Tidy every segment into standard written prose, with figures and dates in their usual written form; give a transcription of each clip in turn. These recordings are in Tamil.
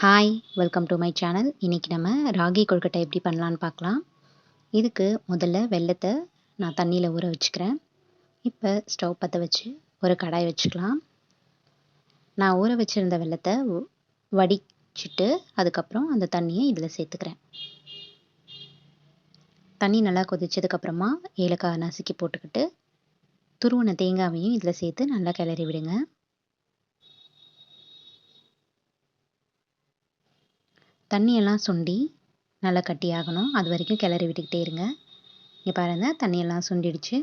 Hi welcome to my channel. இன்றைக்கி நம்ம ராகி கொழுக்கட்டை எப்படி பண்ணலான்னு பார்க்கலாம். இதுக்கு முதல்ல வெல்லத்தை நான் தண்ணியில் ஊற வச்சுக்கிறேன். இப்போ ஸ்டவ் பற்ற வச்சு ஒரு கடாய் வச்சுக்கலாம். நான் ஊற வச்சுருந்த வெல்லத்தை வடிச்சிட்டு அதுக்கப்புறம் அந்த தண்ணியை இதில் சேர்த்துக்கிறேன். தண்ணி நல்லா கொதிச்சதுக்கப்புறமா ஏலக்காய் நசுக்கி போட்டுக்கிட்டு துருவன தேங்காவையும் இதில் சேர்த்து நல்லா கிளறி விடுங்க. தண்ணியெல்லாம் சுண்டி நல்லா கட்டியாகணும். அது வரைக்கும் கிளறி விட்டுக்கிட்டே இருங்க. இங்கே பாருங்கள், தண்ணியெல்லாம் சுண்டிடுச்சு.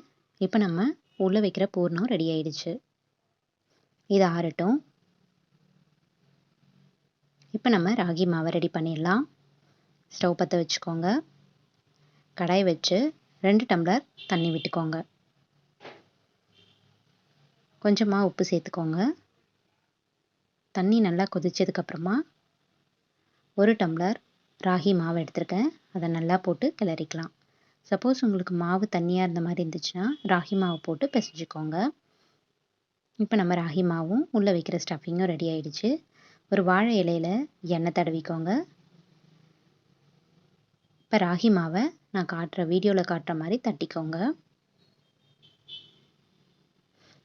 இப்போ நம்ம உள்ளே வைக்கிற பூர்ணம் ரெடி ஆயிடுச்சு. இது ஆறட்டும். இப்போ நம்ம ராகி மாவை ரெடி பண்ணிடலாம். ஸ்டவ் பற்ற வச்சுக்கோங்க. கடாய் வச்சு 2 டம்ளர் தண்ணி விட்டுக்கோங்க. கொஞ்சமாக உப்பு சேர்த்துக்கோங்க. தண்ணி நல்லா கொதிச்சதுக்கப்புறமா 1 டம்ளர் ராகி மாவு எடுத்திருக்கேன். அதை நல்லா போட்டு கிளறிக்கலாம். சப்போஸ் உங்களுக்கு மாவு தண்ணியாக இருந்த மாதிரி இருந்துச்சுன்னா ராகி மாவு போட்டு பிசைஞ்சிக்கோங்க. இப்போ நம்ம ராகி மாவும் உள்ளே வைக்கிற ஸ்டஃபிங்கும் ரெடி ஆயிடுச்சு. ஒரு வாழை இலையில் எண்ணெய் தடவிக்கோங்க. இப்போ ராகி மாவை நான் வீடியோவில் காட்டுற மாதிரி தட்டிக்கோங்க.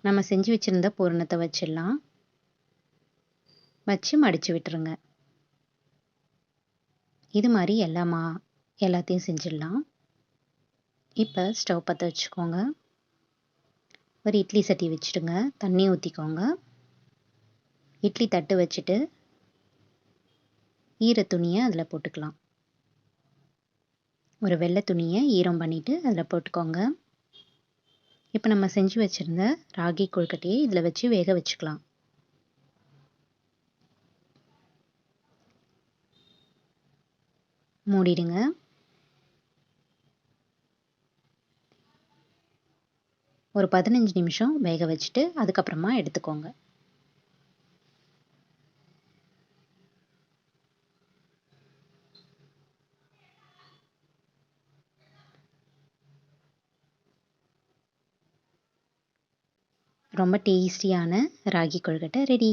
நம்ம செஞ்சு வச்சுருந்த பூரணத்தை வச்சிடலாம். வச்சு மடித்து விட்டுருங்க. இது மாதிரி எல்லாத்தையும் செஞ்சிடலாம். இப்போ ஸ்டவ் பற்ற வச்சுக்கோங்க. ஒரு இட்லி சட்டி வச்சுடுங்க. தண்ணி ஊற்றிக்கோங்க. இட்லி தட்டு வச்சுட்டு ஈர துணியை அதில் போட்டுக்கலாம். ஒரு வெள்ளை துணியை ஈரம் பண்ணிவிட்டு அதில் போட்டுக்கோங்க. இப்போ நம்ம செஞ்சு வச்சுருந்த ராகி கொழுக்கட்டையை இதில் வச்சு வேக வச்சுக்கலாம். மூடிடுங்க. ஒரு 15 நிமிஷம் வேக வச்சுட்டு அதுக்கப்புறமா எடுத்துக்கோங்க. ரொம்ப டேஸ்டியான ராகி கொழுக்கட்டை ரெடி.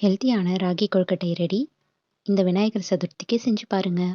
ஹெல்த்தியான ராகி கொழுக்கட்டை ரெடி. இந்த விநாயகர் சதுர்த்திக்கு செஞ்சு பாருங்கள்.